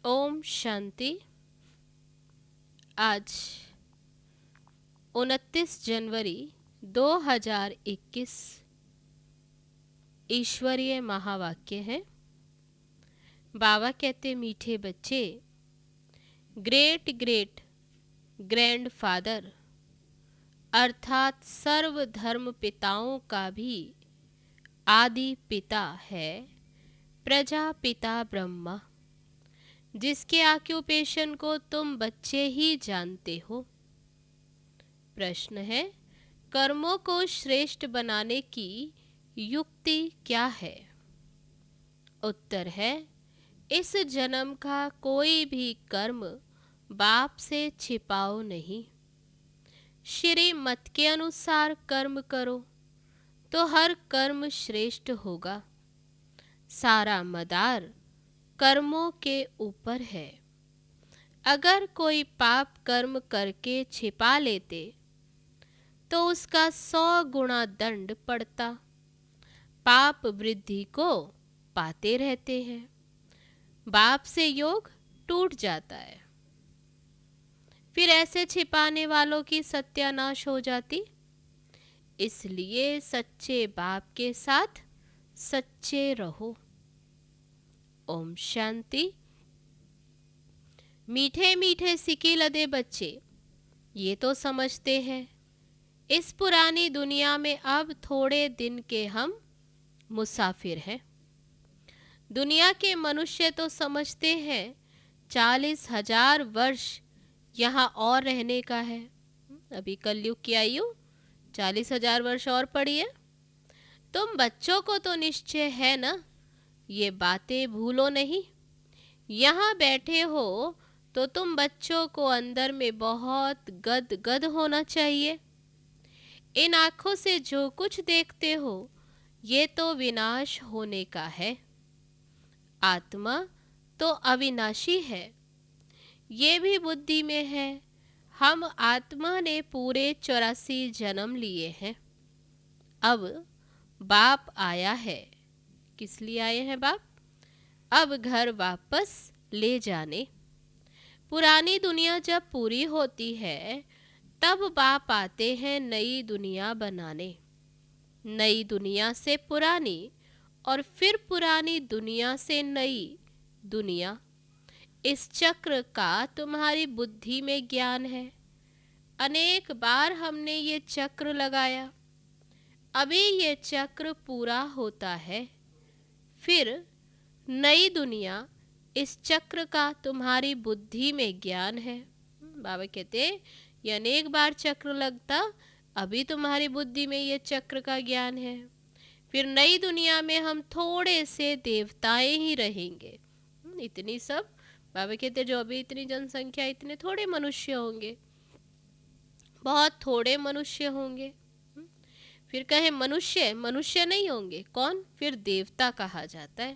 ओम शांति। आज 29 जनवरी 2021 ईश्वरीय महावाक्य है। बाबा कहते, मीठे बच्चे, ग्रेट ग्रेट ग्रैंड फादर अर्थात सर्व धर्म पिताओं का भी आदि पिता है प्रजापिता ब्रह्मा, जिसके ऑक्यूपेशन को तुम बच्चे ही जानते हो। प्रश्न है, कर्मों को श्रेष्ठ बनाने की युक्ति क्या है? उत्तर है, इस जन्म का कोई भी कर्म बाप से छिपाओ नहीं। श्री मत के अनुसार कर्म करो तो हर कर्म श्रेष्ठ होगा। सारा मदार कर्मों के ऊपर है। अगर कोई पाप कर्म करके छिपा लेते तो उसका 100 गुना दंड पड़ता। पाप वृद्धि को पाते रहते हैं, बाप से योग टूट जाता है। फिर ऐसे छिपाने वालों की सत्यानाश हो जाती। इसलिए सच्चे बाप के साथ सच्चे रहो। ओम शांति। मीठे मीठे सिकी लदे बच्चे ये तो समझते हैं, इस पुरानी दुनिया में अब थोड़े दिन के हम मुसाफिर हैं। दुनिया के मनुष्य तो समझते हैं 40,000 वर्ष यहाँ और रहने का है। अभी कलयुग की आयु 40,000 वर्ष और पड़ी है। तुम बच्चों को तो निश्चय है ना, ये बातें भूलो नहीं। यहाँ बैठे हो तो तुम बच्चों को अंदर में बहुत गद होना चाहिए। इन आँखों से जो कुछ देखते हो ये तो विनाश होने का है। आत्मा तो अविनाशी है, ये भी बुद्धि में है। हम आत्मा ने पूरे 84 जन्म लिए हैं। अब बाप आया है। किस लिए आए हैं बाप? अब घर वापस ले जाने। पुरानी दुनिया जब पूरी होती है तब बाप आते हैं नई दुनिया बनाने। नई दुनिया से पुरानी और फिर पुरानी दुनिया से नई दुनिया। इस चक्र का तुम्हारी बुद्धि में ज्ञान है। अनेक बार हमने ये चक्र लगाया। अभी ये चक्र पूरा होता है। फिर नई दुनिया, इस चक्र का तुम्हारी बुद्धि में ज्ञान है। बाबा कहते, ये अनेक बार चक्र लगता, अभी तुम्हारी बुद्धि में ये चक्र का ज्ञान है। फिर नई दुनिया में हम थोड़े से देवताएं ही रहेंगे। इतनी सब बाबा कहते, जो अभी इतनी जनसंख्या, इतने थोड़े मनुष्य होंगे, बहुत थोड़े मनुष्य होंगे। फिर कहे मनुष्य, मनुष्य नहीं होंगे, कौन? फिर देवता कहा जाता है।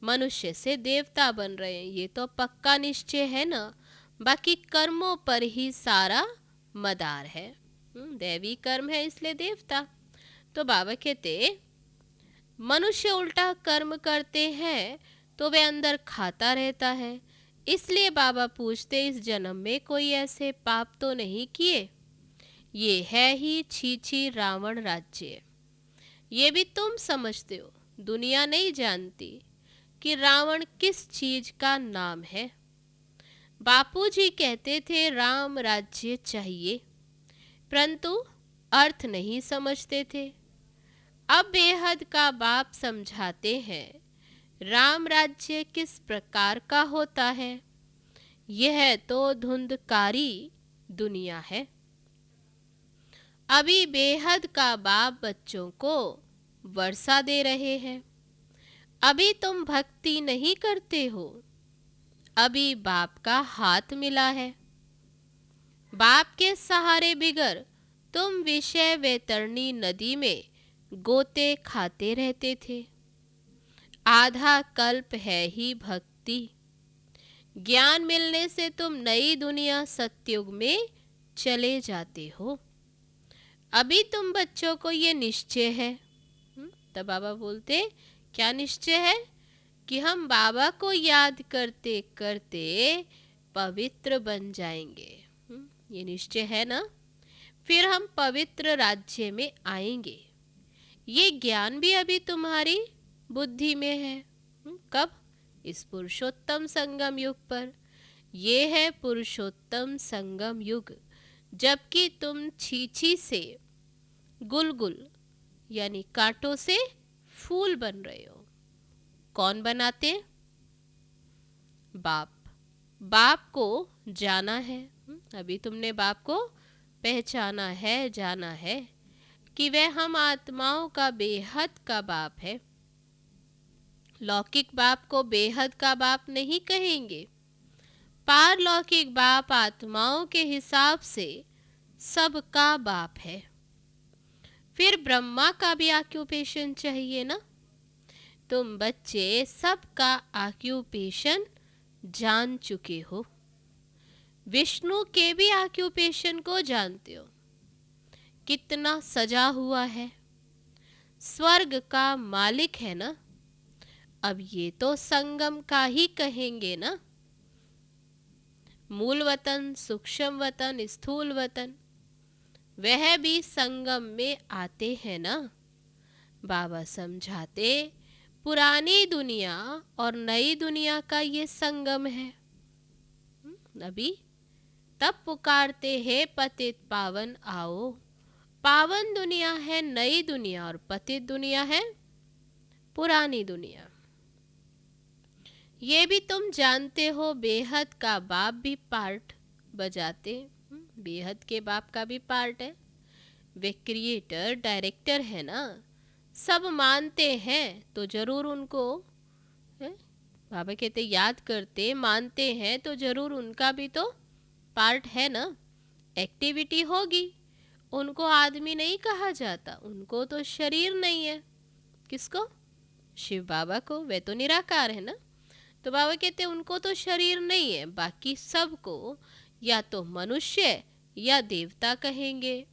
मनुष्य से देवता बन रहे हैं, ये तो पक्का निश्चय है ना। बाकी कर्मों पर ही सारा मदार है। दैवी कर्म है इसलिए देवता। तो बाबा कहते, मनुष्य उल्टा कर्म करते हैं तो वे अंदर खाता रहता है। इसलिए बाबा पूछते, इस जन्म में कोई ऐसे पाप तो नहीं किए? ये है ही छी रावण राज्य। ये भी तुम समझते हो, दुनिया नहीं जानती कि रावण किस चीज का नाम है। बापूजी कहते थे राम राज्य चाहिए, परंतु अर्थ नहीं समझते थे। अब बेहद का बाप समझाते हैं राम राज्य किस प्रकार का होता है। यह तो धुंधकारी दुनिया है। अभी बेहद का बाप बच्चों को वर्षा दे रहे हैं। अभी तुम भक्ति नहीं करते हो, अभी बाप का हाथ मिला है। बाप के सहारे बिगर तुम विषय वैतरणी नदी में गोते खाते रहते थे। आधा कल्प है ही भक्ति। ज्ञान मिलने से तुम नई दुनिया सतयुग में चले जाते हो। अभी तुम बच्चों को ये निश्चय है। तब बाबा बोलते, क्या निश्चय है? कि हम बाबा को याद करते करते पवित्र बन जाएंगे। ये निश्चय है ना। फिर हम पवित्र राज्य में आएंगे। ये ज्ञान भी अभी तुम्हारी बुद्धि में है। कब? इस पुरुषोत्तम संगम युग पर। ये है पुरुषोत्तम संगम युग, जबकि तुम छीछी से गुलगुल यानी कांटों से फूल बन रहे हो। कौन बनाते? बाप। बाप को जाना है। अभी तुमने बाप को पहचाना है, जाना है कि वह हम आत्माओं का बेहद का बाप है। लौकिक बाप को बेहद का बाप नहीं कहेंगे। पारलौकिक बाप आत्माओं के हिसाब से सबका बाप है। फिर ब्रह्मा का भी ऑक्यूपेशन चाहिए ना। तुम बच्चे सबका ऑक्यूपेशन जान चुके हो। विष्णु के भी ऑक्यूपेशन को जानते हो, कितना सजा हुआ है। स्वर्ग का मालिक है ना। अब ये तो संगम का ही कहेंगे ना। मूल वतन, सूक्ष्म वतन, स्थूल वतन, वह भी संगम में आते हैं ना। बाबा समझाते पुरानी दुनिया और नई दुनिया का ये संगम है। अभी तब पुकारते हैं पतित पावन आओ। पावन दुनिया है नई दुनिया और पतित दुनिया है पुरानी दुनिया। ये भी तुम जानते हो, बेहद का बाप भी पार्ट बजाते। बेहद के बाप का भी पार्ट है। वे क्रिएटर डायरेक्टर है ना। सब मानते हैं तो जरूर उनको है? बाबा कहते याद करते, मानते हैं तो जरूर उनका भी तो पार्ट है ना। एक्टिविटी होगी। उनको आदमी नहीं कहा जाता, उनको तो शरीर नहीं है। किसको? शिव बाबा को। वे तो निराकार है ना। तो बाबा कहते उनको तो शरीर नहीं है, बाकी सबको या तो मनुष्य या देवता कहेंगे।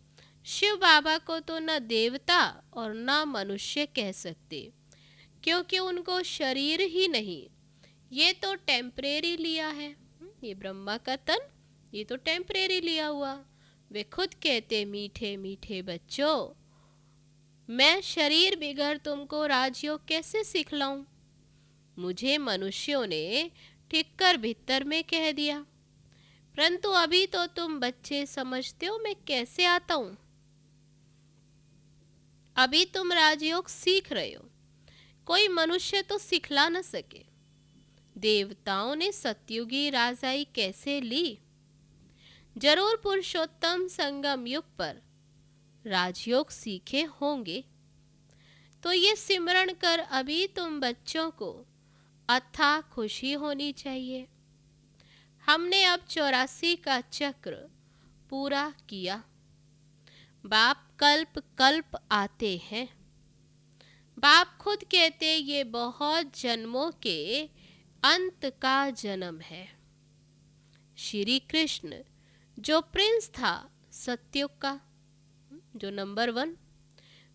शिव बाबा को तो न देवता और न मनुष्य कह सकते, क्योंकि उनको शरीर ही नहीं। ये तो टेम्परेरी लिया है। ये ब्रह्मा का तन, ये तो टेम्परेरी लिया हुआ। वे खुद कहते मीठे मीठे बच्चों, मैं शरीर बिगर तुमको राजयोग कैसे सिखलाऊं। मुझे मनुष्यों ने ठीक कर भीतर में कह दिया, परंतु अभी तो तुम बच्चे समझते हो मैं कैसे आता हूं। अभी तुम राजयोग सीख रहे हो, कोई मनुष्य तो सिखला न सके। देवताओं ने सतयुगी राजाई कैसे ली? जरूर पुरुषोत्तम संगम युग पर राजयोग सीखे होंगे। तो ये सिमरण कर अभी तुम बच्चों को अथाह खुशी होनी चाहिए। हमने अब 84 का चक्र पूरा किया। बाप कल्प कल्प आते हैं। बाप खुद कहते ये बहुत जन्मों के अंत का जन्म है। श्री कृष्ण जो प्रिंस था सत्युग का, जो नंबर 1,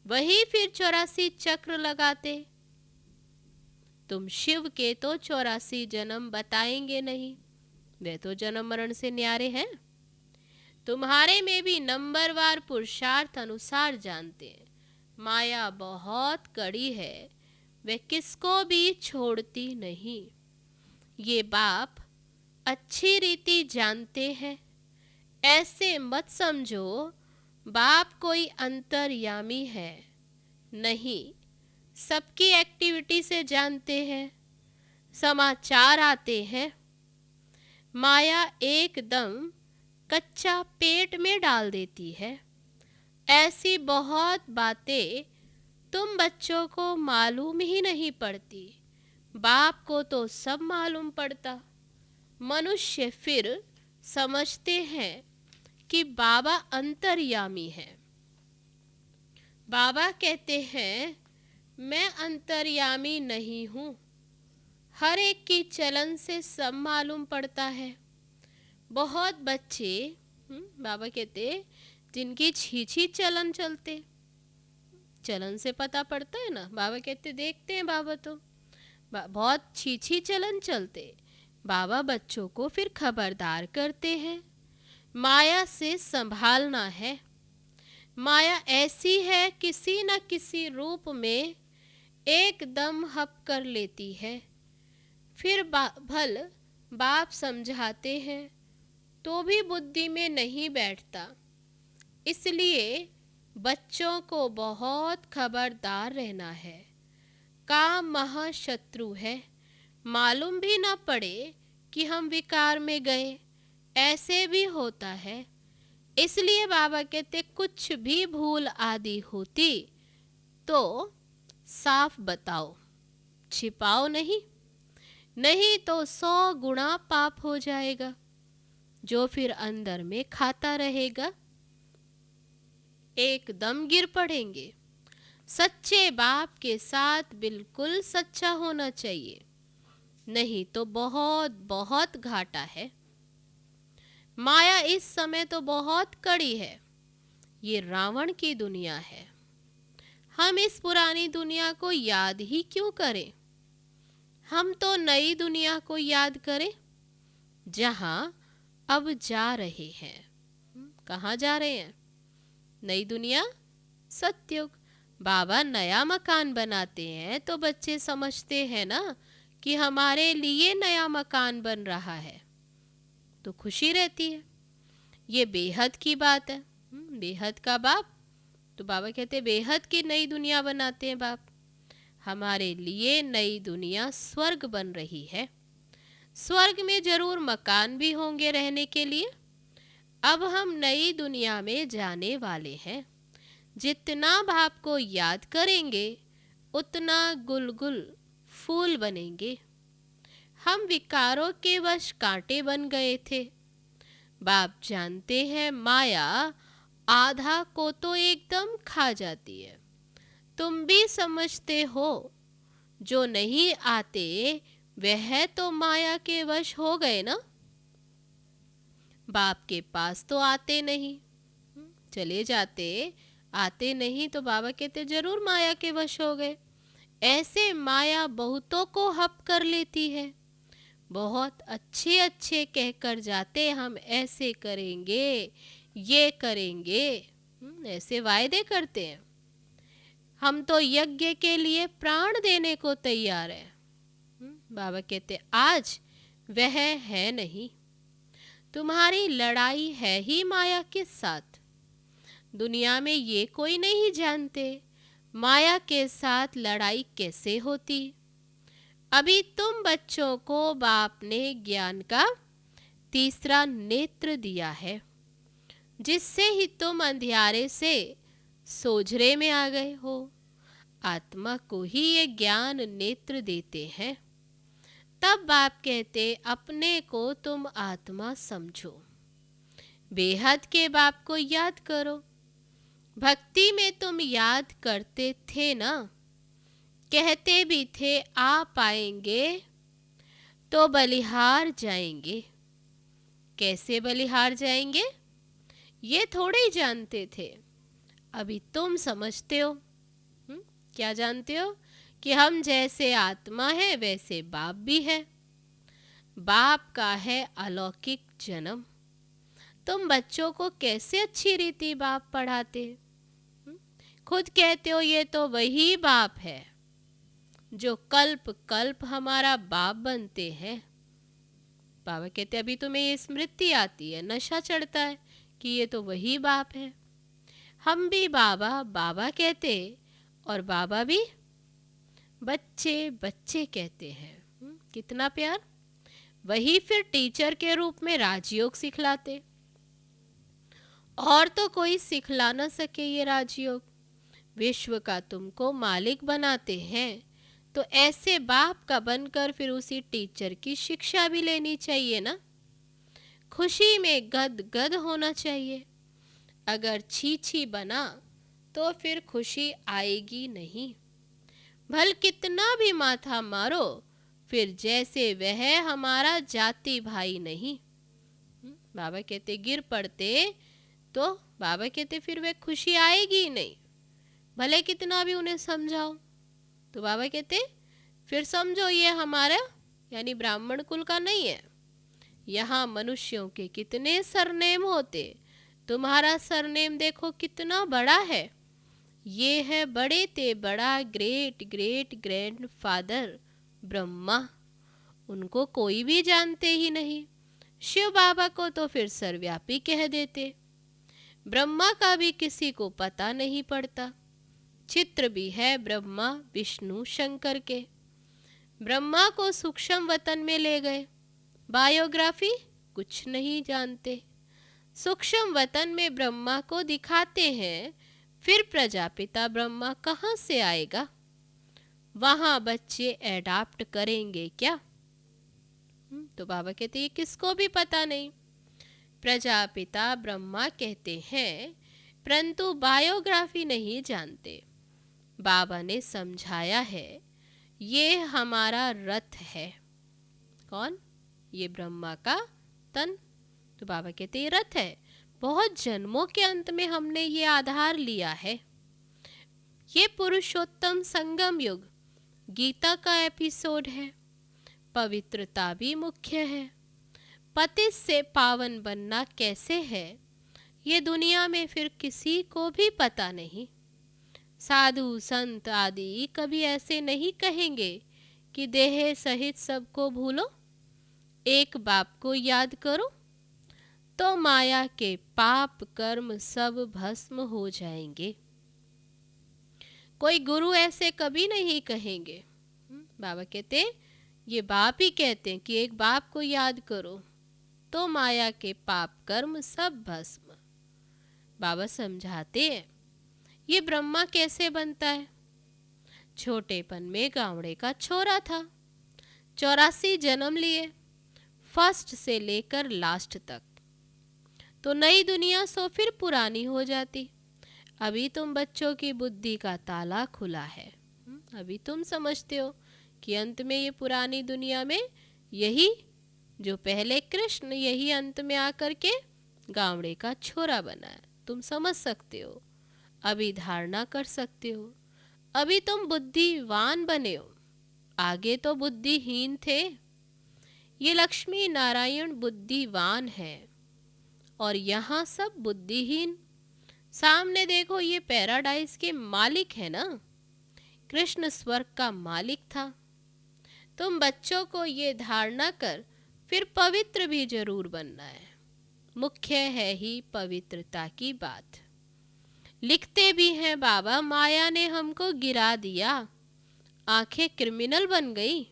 वही फिर 84 चक्र लगाते। तुम शिव के तो 84 जन्म बताएंगे नहीं, वे तो जन्म मरण से न्यारे हैं। तुम्हारे में भी नंबरवार पुरुषार्थ अनुसार जानते हैं। माया बहुत कड़ी है, वे किसको भी छोड़ती नहीं। ये बाप अच्छी रीति जानते हैं। ऐसे मत समझो बाप कोई अंतर्यामी है, नहीं, सबकी एक्टिविटी से जानते हैं। समाचार आते हैं, माया एकदम कच्चा पेट में डाल देती है। ऐसी बहुत बातें तुम बच्चों को मालूम ही नहीं पड़ती, बाप को तो सब मालूम पड़ता। मनुष्य फिर समझते हैं कि बाबा अंतर्यामी है। बाबा कहते हैं मैं अंतर्यामी नहीं हूँ। हर एक की चलन से सब मालूम पड़ता है। बहुत बच्चे बाबा कहते जिनकी छीछी चलन चलते, चलन से पता पड़ता है ना। बाबा कहते देखते हैं बाबा तो बहुत छीछी चलन चलते बाबा बच्चों को फिर खबरदार करते हैं, माया से संभालना है। माया ऐसी है, किसी न किसी रूप में एकदम हप कर लेती है। फिर भल बाप समझाते हैं तो भी बुद्धि में नहीं बैठता। इसलिए बच्चों को बहुत खबरदार रहना है। काम महाशत्रु है, मालूम भी ना पड़े कि हम विकार में गए, ऐसे भी होता है। इसलिए बाबा कहते कुछ भी भूल आदि होती तो साफ बताओ, छिपाओ नहीं, नहीं तो 100 गुना पाप हो जाएगा, जो फिर अंदर में खाता रहेगा। एकदम गिर पड़ेंगे। सच्चे बाप के साथ बिल्कुल सच्चा होना चाहिए, नहीं तो बहुत बहुत घाटा है। माया इस समय तो बहुत कड़ी है। ये रावण की दुनिया है। हम इस पुरानी दुनिया को याद ही क्यों करें? हम तो नई दुनिया को याद करें, जहां अब जा रहे हैं। कहाँ जा रहे हैं? नई दुनिया, सतयुग। बाबा नया मकान बनाते हैं तो बच्चे समझते हैं ना कि हमारे लिए नया मकान बन रहा है, तो खुशी रहती है। ये बेहद की बात है। बेहद का बाप, तो बाबा कहते बेहद की नई दुनिया बनाते हैं बाप। हमारे लिए नई दुनिया स्वर्ग बन रही है। स्वर्ग में जरूर मकान भी होंगे रहने के लिए। अब हम नई दुनिया में जाने वाले हैं। जितना बाप को याद करेंगे उतना गुलगुल फूल बनेंगे। हम विकारों के वश कांटे बन गए थे। बाप जानते हैं माया आधा को तो एकदम खा जाती है। तुम भी समझते हो, जो नहीं आते वह तो माया के वश हो गए ना। बाप के पास तो आते नहीं, चले जाते, आते नहीं, तो बाबा कहते जरूर माया के वश हो गए। ऐसे माया बहुतों को हप कर लेती है। बहुत अच्छे अच्छे कहकर जाते हम ऐसे करेंगे, ये करेंगे, ऐसे वायदे करते हैं। हम तो यज्ञ के लिए प्राण देने को तैयार हैं। बाबा कहते आज वह है नहीं। तुम्हारी लड़ाई है ही माया के साथ। दुनिया में ये कोई नहीं जानते माया के साथ लड़ाई कैसे होती। अभी तुम बच्चों को बाप ने ज्ञान का तीसरा नेत्र दिया है, जिससे ही तुम अंधियारे से सोझरे में आ गए हो। आत्मा को ही ये ज्ञान नेत्र देते हैं। तब बाप कहते अपने को तुम आत्मा समझो, बेहद के बाप को याद करो। भक्ति में तुम याद करते थे ना, कहते भी थे आ पाएंगे तो बलिहार जाएंगे। कैसे बलिहार जाएंगे ये थोड़े ही जानते थे। अभी तुम समझते हो। क्या जानते हो? कि हम जैसे आत्मा है वैसे बाप भी है। बाप का है अलौकिक जन्म। तुम बच्चों को कैसे अच्छी रीति बाप पढ़ाते? खुद कहते हो ये तो वही बाप है जो कल्प कल्प हमारा बाप बनते हैं। बाबा कहते अभी तुम्हें ये स्मृति आती है, नशा चढ़ता है कि ये तो वही बाप है। हम भी बाबा बाबा कहते और बाबा भी बच्चे बच्चे कहते हैं। कितना प्यार। वही फिर टीचर के रूप में राजयोग सिखलाते, और तो कोई सिखला ना सके ये राजयोग। विश्व का तुमको मालिक बनाते हैं, तो ऐसे बाप का बनकर फिर उसी टीचर की शिक्षा भी लेनी चाहिए ना। खुशी में गद गद होना चाहिए। अगर छी छी बना तो फिर खुशी आएगी नहीं। भल कितना भी माथा मारो, फिर जैसे वह हमारा जाति भाई नहीं। बाबा कहते गिर पड़ते तो बाबा कहते फिर वह खुशी आएगी नहीं, भले कितना भी उन्हें समझाओ। तो बाबा कहते फिर समझो ये हमारा यानी ब्राह्मण कुल का नहीं है। यहाँ मनुष्यों के कितने सरनेम होते, तुम्हारा सरनेम देखो कितना बड़ा है। ये है बड़े ते बड़ा great great grand father Brahma, उनको कोई भी जानते ही नहीं। शिव बाबा को तो फिर सर्वव्यापी कह देते। ब्रह्मा का भी किसी को पता नहीं पड़ता। चित्र भी है ब्रह्मा विष्णु शंकर के। ब्रह्मा को सूक्ष्म वतन में ले गए, बायोग्राफी कुछ नहीं जानते। सूक्ष्म वतन में ब्रह्मा को दिखाते हैं, फिर प्रजापिता ब्रह्मा कहाँ से आएगा? वहाँ बच्चे एडाप्ट करेंगे क्या? तो बाबा कहते ये किसको भी पता नहीं। प्रजापिता ब्रह्मा कहते हैं, परंतु बायोग्राफी नहीं जानते। बाबा ने समझाया है, ये हमारा रथ है। कौन? ये ब्रह्मा का तन। तो बाबा कहते ये रथ है, बहुत जन्मों के अंत में हमने ये आधार लिया है। ये पुरुषोत्तम संगम युग गीता का एपिसोड है। पवित्रता भी मुख्य है। पति से पावन बनना कैसे है, ये दुनिया में फिर किसी को भी पता नहीं। साधु संत आदि कभी ऐसे नहीं कहेंगे कि देह सहित सबको भूलो, एक बाप को याद करो, तो माया के पाप कर्म सब भस्म हो जाएंगे। कोई गुरु ऐसे कभी नहीं कहेंगे। बाबा कहते ये बाप ही कहते हैं कि एक बाप को याद करो तो माया के पाप कर्म सब भस्म। बाबा समझाते हैं ये ब्रह्मा कैसे बनता है। छोटेपन में गावड़े का छोरा था, 84 जन्म लिए, फर्स्ट से लेकर लास्ट तक। तो नई दुनिया सो फिर पुरानी हो जाती। अभी तुम बच्चों की बुद्धि का ताला खुला है। अभी तुम समझते हो कि अंत में ये पुरानी दुनिया में यही जो पहले कृष्ण, यही अंत में आकर के गावड़े का छोरा बना है। तुम समझ सकते हो, अभी धारणा कर सकते हो। अभी तुम बुद्धिवान बने हो, आगे तो बुद्धिहीन थे। ये लक्ष्मी नारायण बुद्धिवान है और यहाँ सब बुद्धिहीन। सामने देखो ये पैराडाइज के मालिक है ना, कृष्ण स्वर्ग का मालिक था। तुम बच्चों को ये धारणा कर फिर पवित्र भी जरूर बनना है। मुख्य है ही पवित्रता की बात। लिखते भी हैं बाबा, माया ने हमको गिरा दिया, आंखें क्रिमिनल बन गई।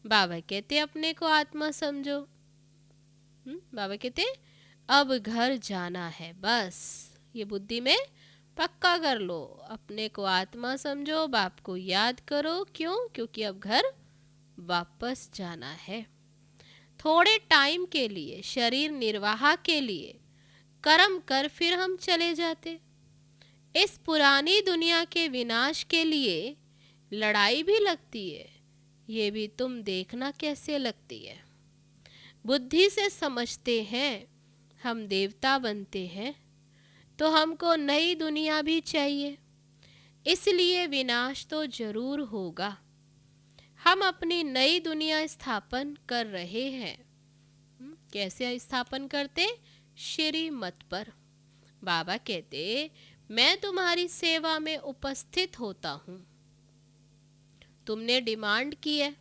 बाबा कहते अपने को आत्मा समझो। बाबा कहते अब घर जाना है, बस ये बुद्धि में पक्का कर लो। अपने को आत्मा समझो, बाप को याद करो। क्यों? क्योंकि अब घर वापस जाना है। थोड़े टाइम के लिए, शरीर निर्वाह के लिए कर्म कर फिर हम चले जाते। इस पुरानी दुनिया के विनाश के लिए लड़ाई भी लगती है, ये भी तुम देखना कैसे लगती है। बुद्धि से समझते हैं हम देवता बनते हैं, तो हमको नई दुनिया भी चाहिए, इसलिए विनाश तो जरूर होगा। हम अपनी नई दुनिया स्थापन कर रहे हैं। कैसे स्थापन करते? श्रीमत पर। बाबा कहते मैं तुम्हारी सेवा में उपस्थित होता हूँ। तुमने डिमांड की है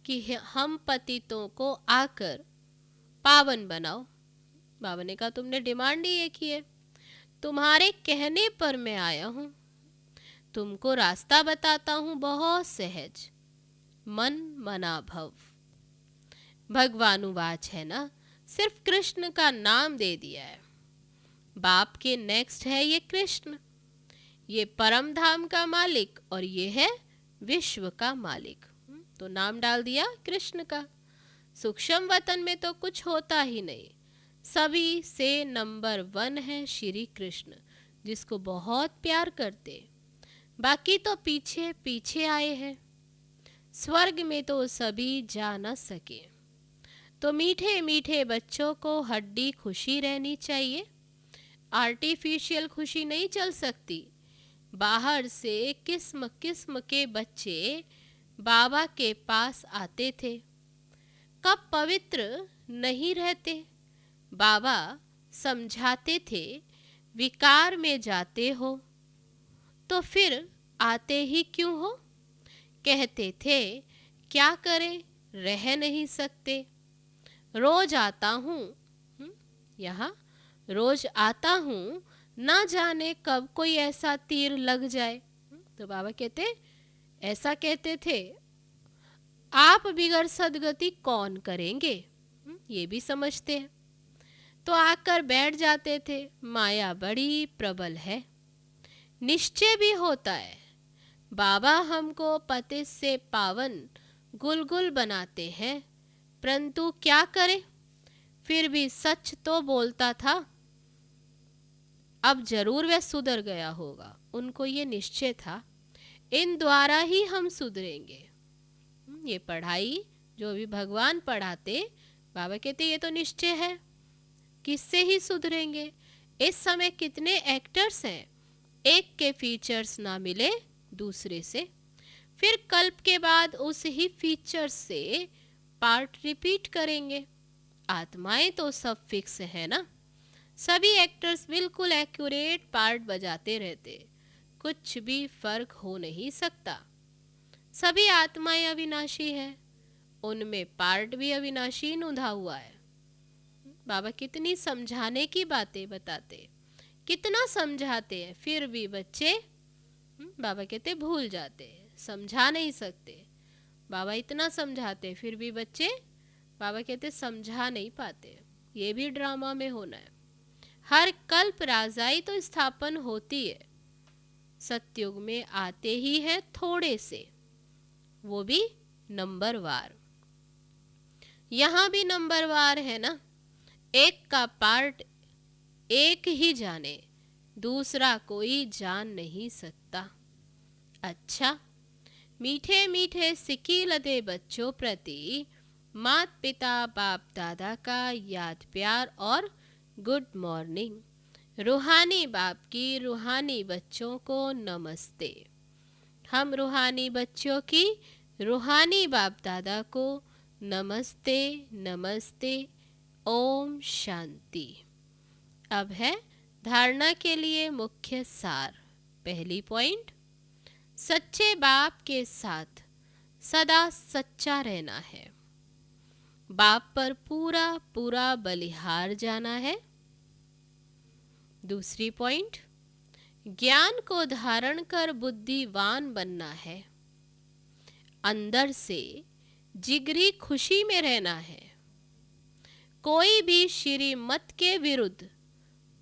कि हम पतितों को आकर पावन बनाओ। बाबा ने कहा तुमने डिमांड ही ये की है, तुम्हारे कहने पर मैं आया हूँ। तुमको रास्ता बताता हूँ बहुत सहज, मन मना भव। भगवानुवाच है ना, सिर्फ कृष्ण का नाम दे दिया है। बाप के नेक्स्ट है ये कृष्ण, ये परम धाम का मालिक और ये है विश्व का मालिक। तो नाम डाल दिया कृष्ण का। सूक्ष्म वतन में तो कुछ होता ही नहीं, सभी से नंबर 1 है श्री कृष्ण, जिसको बहुत प्यार करते। बाकी तो पीछे पीछे आए हैं। स्वर्ग में तो सभी जा न सके। तो मीठे मीठे बच्चों को हड्डी खुशी रहनी चाहिए, आर्टिफिशियल खुशी नहीं चल सकती। बाहर से किस्म किस्म के बच्चे बाबा के पास आते थे। कब पवित्र नहीं रहते, बाबा समझाते थे, विकार में जाते हो तो फिर आते ही क्यों हो। कहते थे क्या करें, रह नहीं सकते। रोज आता हूँ, यहाँ रोज आता हूँ, ना जाने कब कोई ऐसा तीर लग जाए। तो बाबा कहते, ऐसा कहते थे, आप बिगड़ सदगति कौन करेंगे, ये भी समझते हैं। तो आकर बैठ जाते थे, माया बड़ी प्रबल है। निश्चय भी होता है, बाबा हमको पतित से पावन गुलगुल बनाते हैं, परंतु क्या करें, फिर भी सच तो बोलता था। अब जरूर वह सुधर गया होगा, उनको ये निश्चय था, इन द्वारा ही हम सुधरेंगे। ये पढ़ाई जो भी भगवान पढ़ाते, बाबा कहते ये तो निश्चय है, किससे ही सुधरेंगे। इस समय कितने एक्टर्स हैं, एक के फीचर्स ना मिले दूसरे से, फिर कल्प के बाद उस ही फीचर्स से पार्ट रिपीट करेंगे। आत्माएं तो सब फिक्स है ना, सभी एक्टर्स बिल्कुल एक्यूरेट पार्ट बजाते रहते, कुछ भी फर्क हो नहीं सकता। सभी आत्माएं अविनाशी है, उनमें पार्ट भी अविनाशी नुधा हुआ है। बाबा कितनी समझाने की बातें बताते, कितना समझाते हैं, फिर भी बच्चे बाबा कहते भूल जाते, समझा नहीं सकते। बाबा इतना समझाते फिर भी बच्चे, बाबा कहते समझा नहीं पाते। ये भी ड्रामा में होना है। हर कल्प राजाई तो स्थापन होती है, सतयुग में आते ही है थोड़े से, वो भी नंबरवार। यहाँ भी नंबरवार है ना, एक का पार्ट एक ही जाने, दूसरा कोई जान नहीं सकता। अच्छा, मीठे मीठे सिक्की लदे बच्चों प्रति माता पिता बाप दादा का याद प्यार और गुड मॉर्निंग। रूहानी बाप की रूहानी बच्चों को नमस्ते। हम रूहानी बच्चों की रूहानी बाप दादा को नमस्ते नमस्ते। ओम शांति। अब है धारणा के लिए मुख्य सार। पहली पॉइंट, सच्चे बाप के साथ सदा सच्चा रहना है, बाप पर पूरा पूरा बलिहार जाना है। दूसरी पॉइंट, ज्ञान को धारण कर बुद्धिवान बनना है, अंदर से जिगरी खुशी में रहना है, कोई भी श्रीमत के विरुद्ध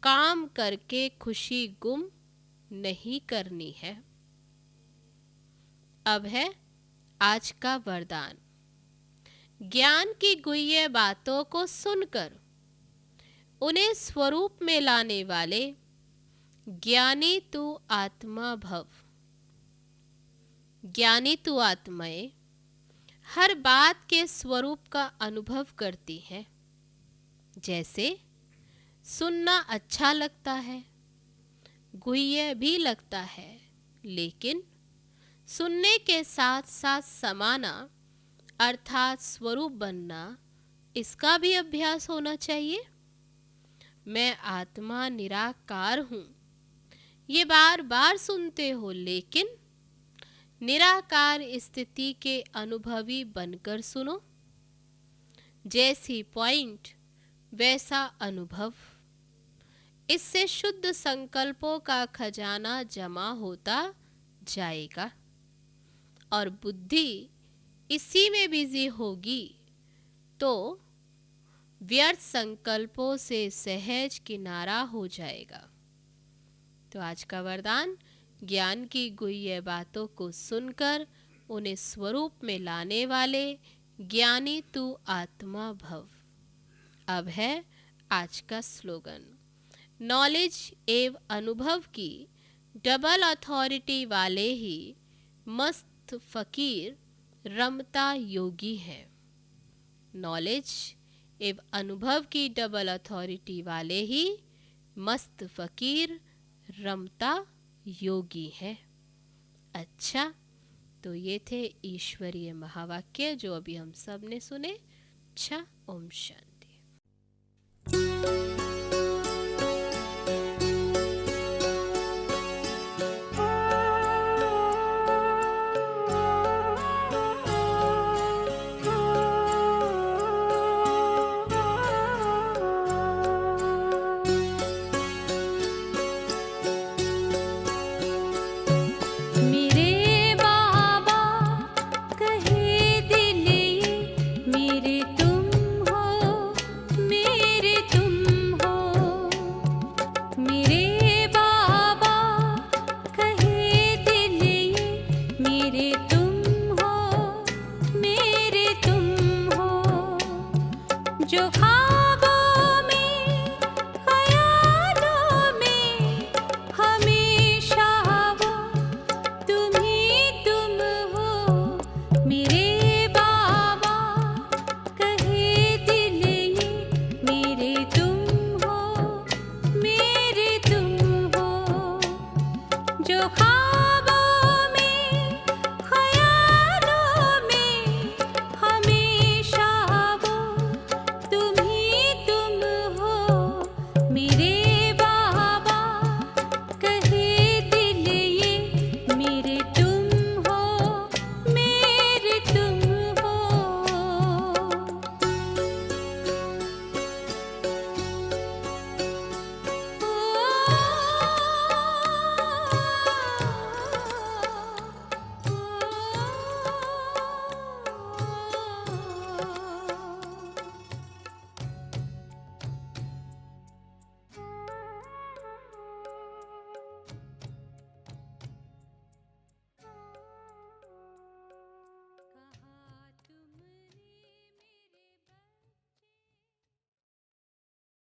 काम करके खुशी गुम नहीं करनी है। अब है आज का वरदान। ज्ञान की गुह्य बातों को सुनकर उन्हें स्वरूप में लाने वाले ज्ञानी तू आत्मा भव। ज्ञानी तू आत्माएं हर बात के स्वरूप का अनुभव करती हैं। जैसे सुनना अच्छा लगता है, गुह्य भी लगता है, लेकिन सुनने के साथ साथ समाना अर्थात स्वरूप बनना, इसका भी अभ्यास होना चाहिए। मैं आत्मा निराकार हूँ, ये बार बार सुनते हो, लेकिन निराकार स्थिति के अनुभवी बनकर सुनो। जैसी पॉइंट वैसा अनुभव, इससे शुद्ध संकल्पों का खजाना जमा होता जाएगा और बुद्धि इसी में बिजी होगी तो व्यर्थ संकल्पों से सहज किनारा हो जाएगा। तो आज का वरदान, ज्ञान की गुह्य बातों को सुनकर उन्हें स्वरूप में लाने वाले ज्ञानी तू आत्मा भव। अब है आज का स्लोगन। नॉलेज एवं अनुभव की डबल अथॉरिटी वाले ही मस्त फकीर रमता योगी है। नॉलेज एवं अनुभव की डबल अथॉरिटी वाले ही मस्त फकीर रमता योगी है। अच्छा, तो ये थे ईश्वरीय महावाक्य जो अभी हम सब ने सुने। अच्छा, ओम शांति।